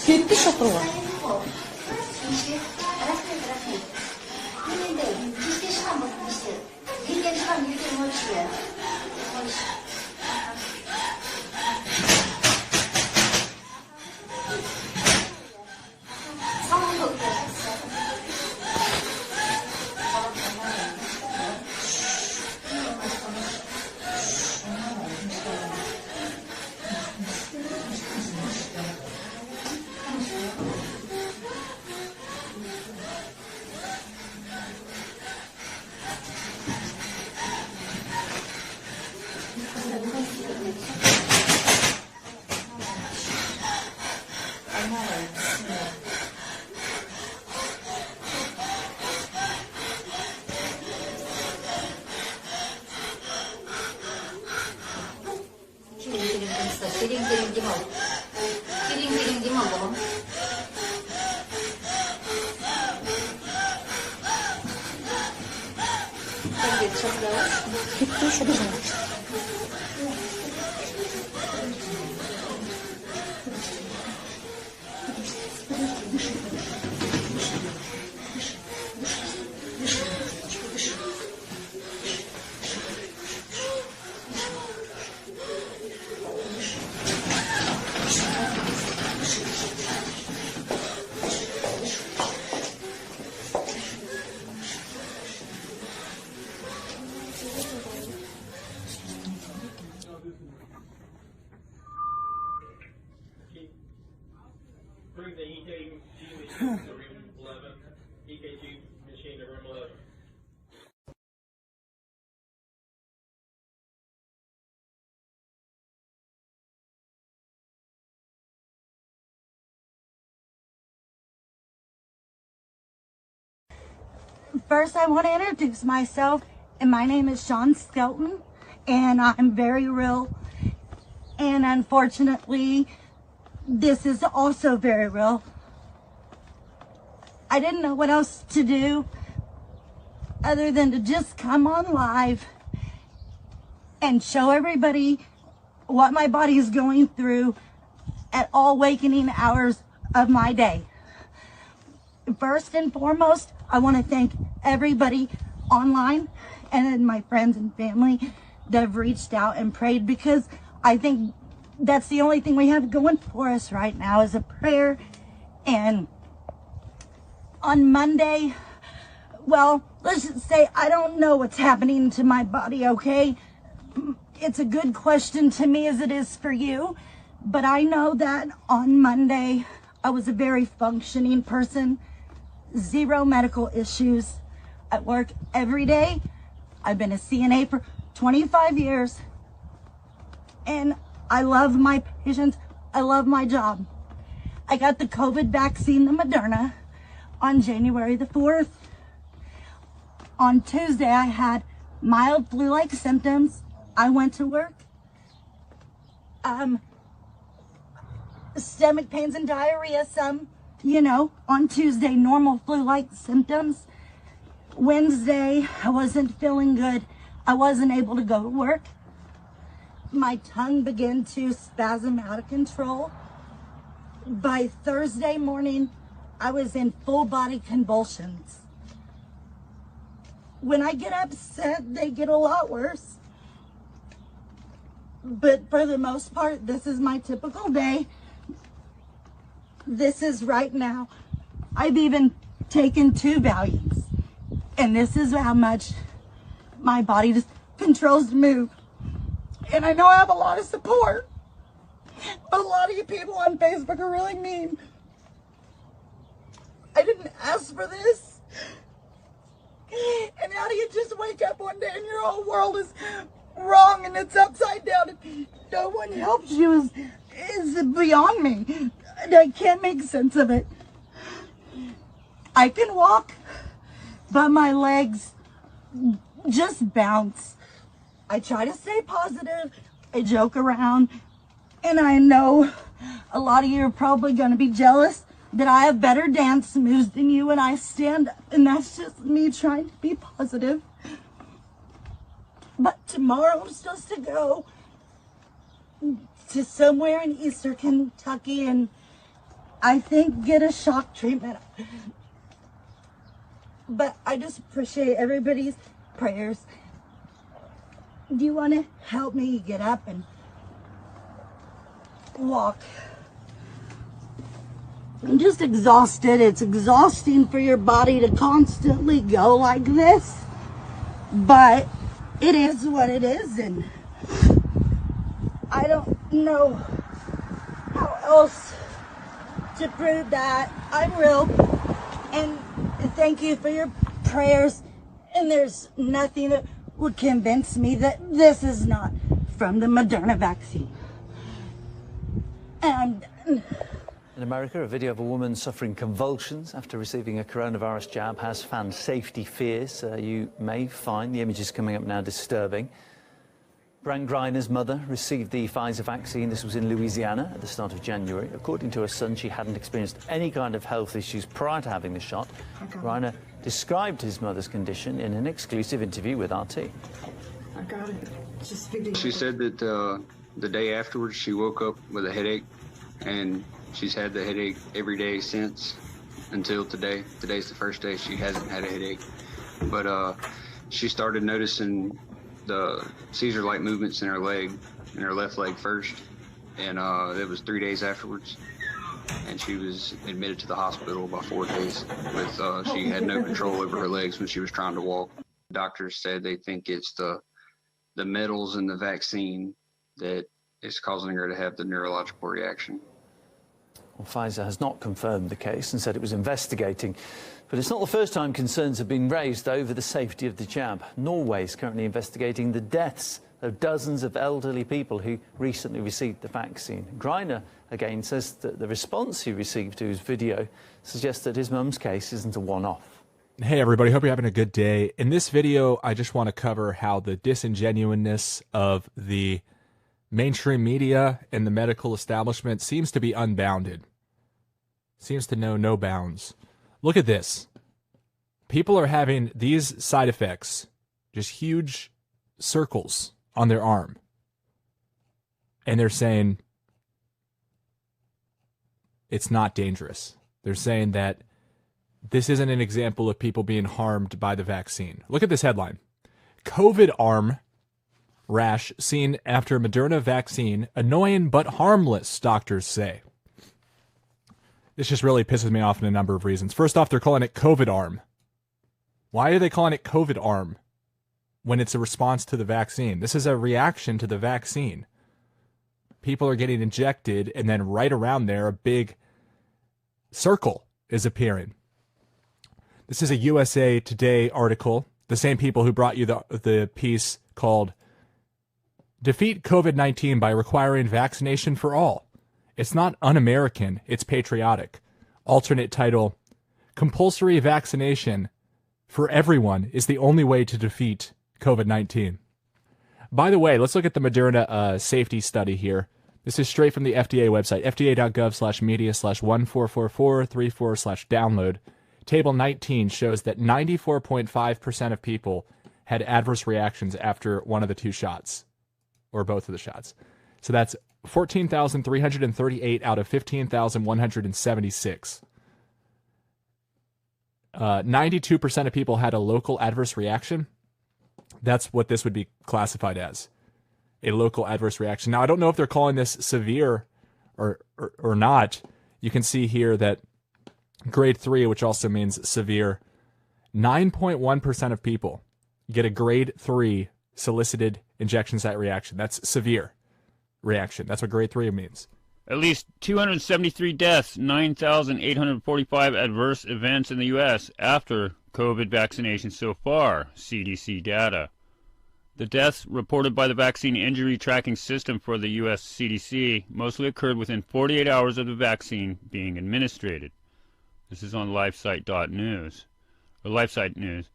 Gitti şoförü. Kiring-kiring di mau. Gitti şoförü. Bring the EKG machine to room 11. EKG machine to room 11. First, I want to introduce myself, and my name is Sean Skelton, and I'm very real. And unfortunately, this is also very real. I didn't know what else to do other than to just come on live and show everybody what my body is going through at all wakening hours of my day. First and foremost, I want to thank everybody online and my friends and family that have reached out and prayed, because I think that's the only thing we have going for us right now is a prayer. And on Monday, well, let's just say I don't know what's happening to my body, okay? It's a good question to me as it is for you, but I know that on Monday, I was a very functioning person, zero medical issues. I work every day. I've been a CNA for 25 years, and I love my patients. I love my job. I got the COVID vaccine, the Moderna, on January the 4th. On Tuesday, I had mild flu-like symptoms. I went to work. Stomach pains and diarrhea, some, on Tuesday, normal flu-like symptoms. Wednesday, I wasn't feeling good. I wasn't able to go to work. My tongue began to spasm out of control. By Thursday morning, I was in full body convulsions. When I get upset, they get a lot worse. But for the most part, this is my typical day. This is right now. I've even taken 2 Valiums. And this is how much my body just controls to move. And I know I have a lot of support, but a lot of you people on Facebook are really mean. I didn't ask for this. And how do you just wake up one day and your whole world is wrong and it's upside down and no one helps you is beyond me. I can't make sense of it. I can walk, but my legs just bounce. I try to stay positive. I joke around. And I know a lot of you are probably going to be jealous that I have better dance moves than you and I stand up. And that's just me trying to be positive. But tomorrow's just to go. to somewhere in Eastern Kentucky and I think get a shock treatment. But I just appreciate everybody's prayers. Do you want to help me get up and walk? I'm just exhausted. It's exhausting for your body to constantly go like this. But it is what it is, and I don't know how else to prove that I'm real. And thank you for your prayers. And there's nothing that would convince me that this is not from the Moderna vaccine. And I'm done. In America, a video of a woman suffering convulsions after receiving a coronavirus jab has fanned safety fears. You may find the images coming up now disturbing. Brent Griner's mother received the Pfizer vaccine. This was in Louisiana at the start of January. According to her son, she hadn't experienced any kind of health issues prior to having the shot. Griner described his mother's condition in an exclusive interview with RT. I got it. Just video. She said that the day afterwards she woke up with a headache, and she's had the headache every day since until today. Today's the first day she hasn't had a headache. But she started noticing the seizure-like movements in her leg, in her left leg first. And it was 3 days afterwards. And she was admitted to the hospital about 4 days with she had no control over her legs when she was trying to walk. Doctors said they think it's the metals in the vaccine that is causing her to have the neurological reaction. Well, Pfizer has not confirmed the case and said it was investigating. But it's not the first time concerns have been raised over the safety of the jab. Norway is currently investigating the deaths of dozens of elderly people who recently received the vaccine. Griner, again, says that the response he received to his video suggests that his mum's case isn't a one-off. Hey everybody, hope you're having a good day. In this video, I just want to cover how the disingenuousness of the mainstream media and the medical establishment seems to be unbounded. Seems to know no bounds. Look at this. People are having these side effects, just huge circles on their arm. And they're saying it's not dangerous. They're saying that this isn't an example of people being harmed by the vaccine. Look at this headline. COVID arm rash seen after Moderna vaccine. Annoying but harmless, doctors say. This just really pisses me off in a number of reasons. First off, they're calling it COVID arm. Why are they calling it COVID arm when it's a response to the vaccine? This is a reaction to the vaccine. People are getting injected, and then right around there, a big circle is appearing. This is a USA Today article. The same people who brought you the piece called Defeat COVID-19 by Requiring Vaccination for All. It's not un-American, it's patriotic. Alternate title, Compulsory Vaccination for Everyone is the Only Way to Defeat COVID-19. By the way, let's look at the Moderna safety study here. This is straight from the FDA website, fda.gov/media/144434/download. Table 19 shows that 94.5% of people had adverse reactions after one of the two shots, or both of the shots. So that's 14,338 out of 15,176. 92% of people had a local adverse reaction. That's what this would be classified as, a local adverse reaction. Now, I don't know if they're calling this severe or not. You can see here that grade 3, which also means severe, 9.1% of people get a grade 3 solicited injection site reaction. That's severe reaction. That's what grade 3 means. At least 273 deaths, 9,845 adverse events in the U.S. after COVID vaccination so far, CDC data. The deaths reported by the Vaccine Injury Tracking System for the U.S. CDC mostly occurred within 48 hours of the vaccine being administered. This is on LifeSite.news, or LifeSite News.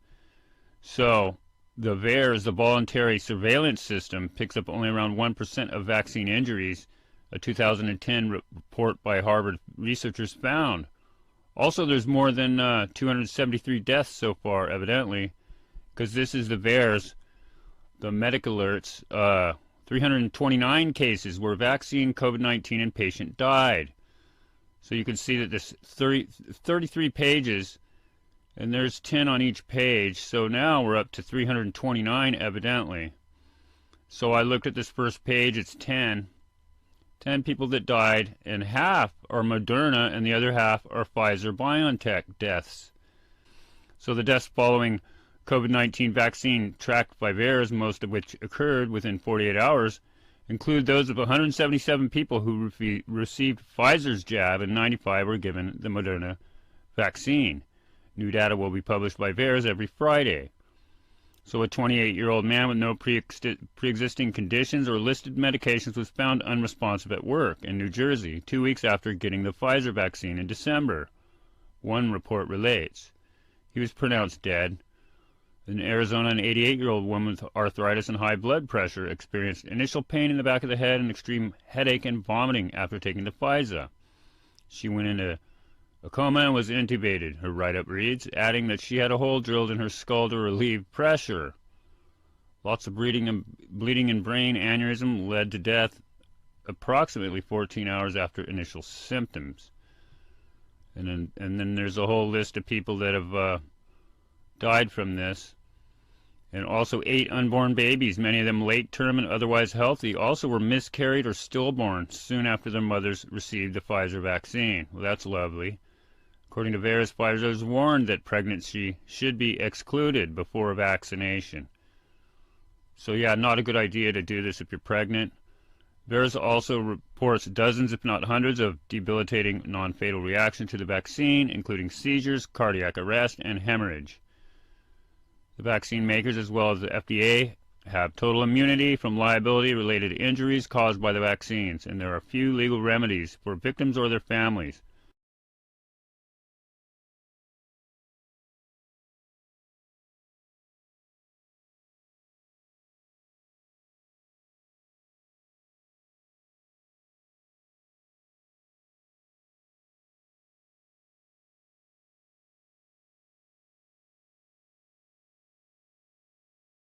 So, the VAERS, the Voluntary Surveillance System, picks up only around 1% of vaccine injuries, a 2010 report by Harvard researchers found. Also, there's more than 273 deaths so far, evidently, because this is the VAERS, the medical alerts, 329 cases where vaccine COVID-19 and patient died. So you can see that this 33 pages, and there's 10 on each page. So now we're up to 329 evidently. So I looked at this first page, it's 10 people that died, and half are Moderna and the other half are Pfizer-BioNTech deaths. So the deaths following COVID-19 vaccine tracked by VAERS, most of which occurred within 48 hours, include those of 177 people who received Pfizer's jab and 95 were given the Moderna vaccine. New data will be published by VAERS every Friday. So a 28-year-old man with no pre-existing conditions or listed medications was found unresponsive at work in New Jersey 2 weeks after getting the Pfizer vaccine in December. One report relates. He was pronounced dead. In Arizona, an 88-year-old woman with arthritis and high blood pressure experienced initial pain in the back of the head and extreme headache and vomiting after taking the Pfizer. She went into a coma and was intubated, her write-up reads, adding that she had a hole drilled in her skull to relieve pressure. Lots of bleeding and brain aneurysm led to death approximately 14 hours after initial symptoms. And then there's a whole list of people that have died from this. And also 8 unborn babies, many of them late term and otherwise healthy, also were miscarried or stillborn soon after their mothers received the Pfizer vaccine. Well, that's lovely. According to VAERS, Pfizer has warned that pregnancy should be excluded before vaccination. So yeah, not a good idea to do this if you're pregnant. VAERS also reports dozens, if not hundreds, of debilitating non-fatal reactions to the vaccine, including seizures, cardiac arrest, and hemorrhage. The vaccine makers, as well as the FDA, have total immunity from liability-related injuries caused by the vaccines, and there are few legal remedies for victims or their families.